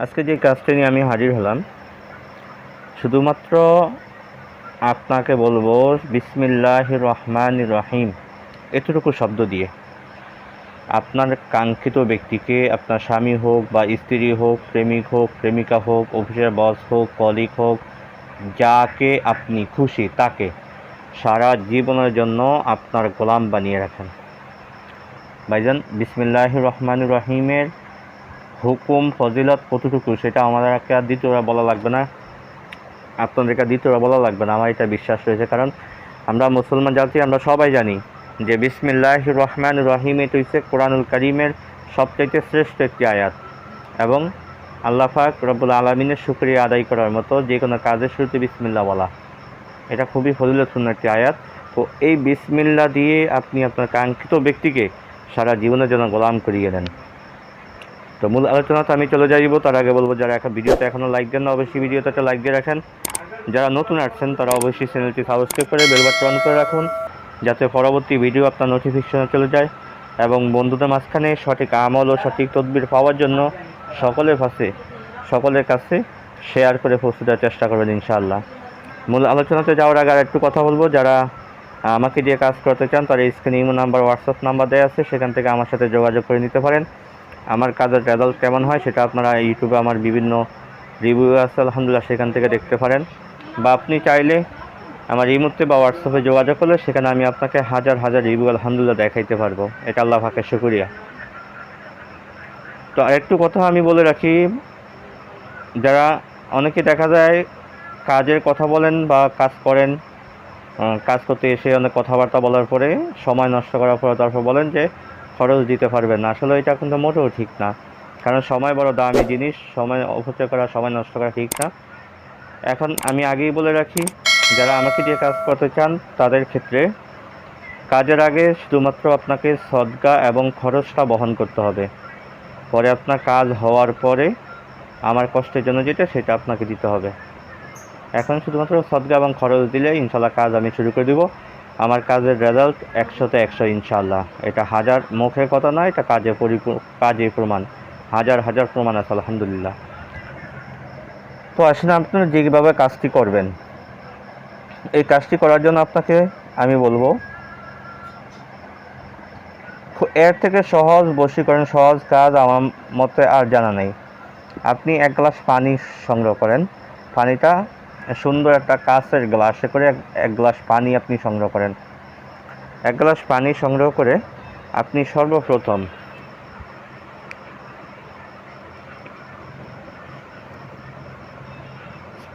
আজকে যে কাজটা নিয়ে আমি হাজির হলাম, শুধুমাত্র আপনাকে বলবো বিসমিল্লাহির রহমানির রহিম এতটুকু শব্দ দিয়ে আপনার কাঙ্ক্ষিত ব্যক্তিকে, আপনার স্বামী হোক বা স্ত্রী হোক, প্রেমিক হোক, প্রেমিকা হোক, অফিসের বস হোক, কলিগ হোক, যাকে আপনি খুশি তাকে সারা জীবনের জন্য আপনার গোলাম বানিয়ে রাখেন। ভাইজান, বিসমিল্লাহির রহমানির রহিমের হুকুম ফজিলত কতটুকু সেটা আমাদেরকে আর দ্বিতীয়বার বলা লাগবে না, আপনাদেরকে দ্বিতীয়বার বলা লাগবে না, আমার এটা বিশ্বাস রয়েছে। কারণ আমরা মুসলমান জাতি, আমরা সবাই জানি যে বিসমিল্লাহির রহমানির রহিম এটা হচ্ছে কোরআনুল কারীমের সবচাইতে শ্রেষ্ঠ একটি আয়াত, এবং আল্লাহ পাক রব্বুল আলামিনের শুকরিয়া আদায় করার মতো যে কোনো কাজের শুরুতে বিসমিল্লাহ বলা, এটা খুবই ফজিলতপূর্ণ একটি আয়াত। তো এই বিসমিল্লাহ দিয়ে আপনি আপনার কাঙ্ক্ষিত ব্যক্তিকে সারা জীবনের জন্য গোলাম করিয়ে দেন। তো মূল আলোচনাতে আমি চলে যাইব, তার আগে বলবো যারা এখন ভিডিওতে এখনও লাইক দেন না, অবশ্যই ভিডিওতে একটা লাইক দিয়ে রাখেন। যারা নতুন আসছেন তারা অবশ্যই চ্যানেলটি সাবস্ক্রাইব করে বেল বাটন অন করে রাখুন, যাতে পরবর্তী ভিডিও আপনার নোটিফিকেশনে চলে যায়। এবং বন্ধুদের মাঝখানে সঠিক আমল ও সঠিক তদবির পাওয়ার জন্য সকলের কাছে শেয়ার করে পৌঁছে দেওয়ার চেষ্টা করবেন ইনশাআল্লাহ। মূল আলোচনাতে যাওয়ার আগে আর একটু কথা বলবো, যারা আমাকে দিয়ে কাজ করতে চান তারা স্ক্রিনে ইমো নাম্বার, হোয়াটসঅ্যাপ নাম্বার দেওয়া আছে, সেখান থেকে আমার সাথে যোগাযোগ করে নিতে পারেন। আমার কাজের রেজাল্ট কেমন হয় সেটা আপনারা ইউটিউবে আমার বিভিন্ন রিভিউ আছে আলহামদুলিল্লাহ, সেখান থেকে দেখতে পারেন। বা আপনি চাইলে আমার ইমোতে বা হোয়াটসঅ্যাপে যোগাযোগ করলে সেখানে আমি আপনাকে হাজার হাজার রিভিউ আলহামদুলিল্লাহ দেখাইতে পারবো। এটা আল্লাহ পাকের শুকরিয়া। তো আরেকটু কথা আমি বলে রাখি, যারা অনেকে দেখা যায় কাজের কথা বলেন বা কাজ করেন, কাজ করতে এসে অনেক কথাবার্তা বলার পরে, সময় নষ্ট করার পরে তারপর বলেন যে খরচ দিতে পারবেন না। আসলে এটা কিন্তু মোটেও ঠিক না, কারণ সময় বড় দামি জিনিস, সময় অপচয় করা, সময় নষ্ট করা ঠিক না। এখন আমি আগেই বলে রাখি, যারা আমাকে দিয়ে কাজ করতে চান তাদের ক্ষেত্রে কাজের আগে শুধুমাত্র আপনাকে সদকা এবং খরচটা বহন করতে হবে, পরে আপনার কাজ হওয়ার পরে আমার কষ্টের জন্য যেটা সেটা আপনাকে দিতে হবে। এখন শুধুমাত্র সদকা এবং খরচ দিলে ইনশাল্লাহ কাজ আমি শুরু করে দেবো। আমার কাজের রেজাল্ট 100তে 100 ইনশাআল্লাহ। এটা হাজার মুখের কথা নয়, এটা কাজে প্রমাণ, হাজার হাজার প্রমাণ আছে আলহামদুলিল্লাহ। তো আসলে আপনারা যেভাবে কাজটি করবেন, এই কাজটি করার জন্য আপনাকে আমি বলবো এর থেকে সহজ বশীকরণ, সহজ কাজ আমার মতে আর জানা নেই। আপনি এক গ্লাস পানি সংগ্রহ করেন, পানিটা সুন্দর একটা কাঁচের গ্লাসে করে এক গ্লাস পানি আপনি সংগ্রহ করেন। এক গ্লাস পানি সংগ্রহ করে আপনি সর্বপ্রথম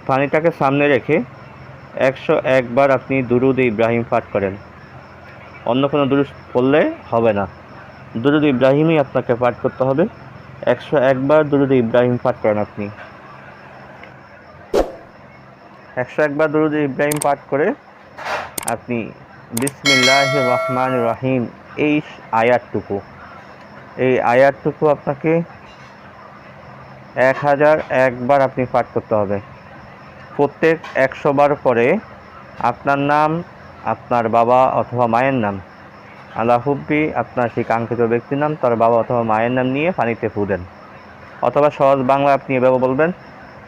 পানিটাকে সামনে রেখে 101 বার আপনি দুরূদ ইব্রাহিম পাঠ করেন। অন্য কোনো দুরূদ পড়লে হবে না, দুরূদ ইব্রাহিমই আপনাকে পাঠ করতে হবে। 101 বার দুরূদ ইব্রাহিম পাঠ করেন। আপনি 101 বার দুরূদ ইব্রাহিম পাঠ করে আপনি বিসমিল্লাহির রহমানির রহিম এই আয়াতটুকু আপনাকে 1001 বার আপনি পাঠ করতে হবে। প্রত্যেক 100 বার পরে আপনার নাম, আপনার বাবা অথবা মায়ের নাম, আল্লাহ হুব্বি আপনার সেই কাঙ্ক্ষিত ব্যক্তির নাম, তার বাবা অথবা মায়ের নাম নিয়ে পানিতে ফু দেন। অথবা সহজ বাংলা আপনি এভাবে বলবেন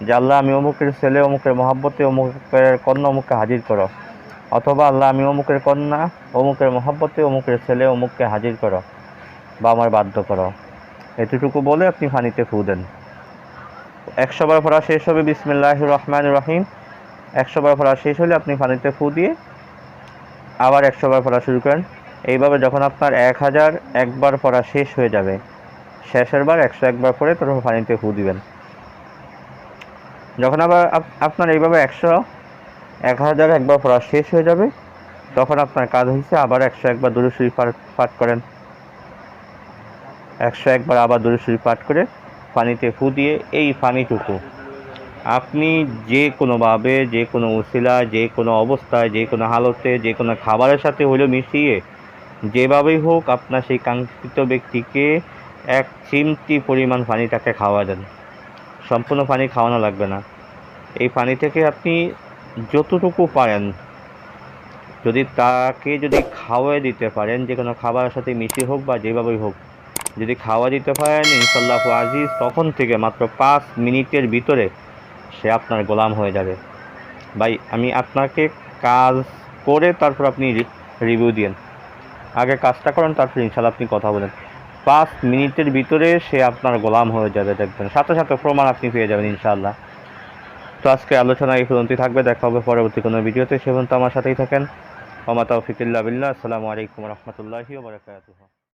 যে আল্লাহ আমি অমুকের ছেলে অমুকের মহব্বতে অমুকের কন্যা অমুককে হাজির করো, অথবা আল্লাহ আমি অমুকের কন্যা অমুকের মহব্বতে অমুকের ছেলে অমুককে হাজির করো বা আমার বাধ্য করো। এতটুকু বলে আপনি পানিতে ফু দেন। 100 বার পড়া শেষ হবে বিসমিল্লাহির রহমানির রহিম। 100 বার পড়া শেষ হলে আপনি পানিতে ফু দিয়ে আবার 100 বার পড়া শুরু করেন। এইভাবে যখন আপনার 1001 বার পড়া শেষ হয়ে যাবে, শেষের বার 101 বার পরে তারপর পানিতে ফু দিবেন। যখন আবার আপনার এইভাবে 1001 বার পড়া শেষ হয়ে যাবে, তখন আপনার কাজ হয়েছে আবার 101 বার দুরূদ শরীফ পাঠ করেন। 101 বার আবার দুরূদ শরীফ পাঠ করে পানিতে ফু দিয়ে এই পানিটুকু আপনি যে কোনোভাবে, যে কোনো উসিলায়, যে কোনো অবস্থায়, যে কোনো হালতে, যে কোনো খাবারের সাথে হলেও মিশিয়ে যেভাবেই হোক আপনার সেই কাঙ্ক্ষিত ব্যক্তিকে 1 চিমটি পরিমাণ পানিটাকে খাওয়া দেন। সম্পূর্ণ পানি খাওয়ানো লাগবে না। এই পানি থেকে আপনি যতটুকু পারেন, যদি তাকে খাওয়াই দিতে পারেন, যে কোনো খাবারের সাথে মিশিয়ে হোক বা যেভাবেই হোক, যদি খাওয়া দিতে পারেন ইনশাল্লাহ আজিজ, তখন থেকে মাত্র 5 মিনিটের ভিতরে সে আপনার গোলাম হয়ে যাবে। ভাই আমি আপনাকে কাজ করে তারপর আপনি রিভিউ দিন, আগে কাজটা করেন তারপর ইনশাল্লাহ আপনি কথা বলেন। 5 মিনিটের ভিতরে সে আপনার গোলাম হয়ে যাবে, দেখবেন সাথে সাথে প্রমাণ আপনি পেয়ে যাবেন ইনশাআল্লাহ। তো আজকে আলোচনা এই পর্যন্তই থাকবে, দেখা হবে পরবর্তী কোনো ভিডিওতে। সে পর্যন্ত আমার সাথেই থাকেন। ওয়া মা তাওফিক ইল্লা বিল্লাহ। আসসালামু আলাইকুম ওয়া রাহমাতুল্লাহি ওয়া বারাকাতুহু।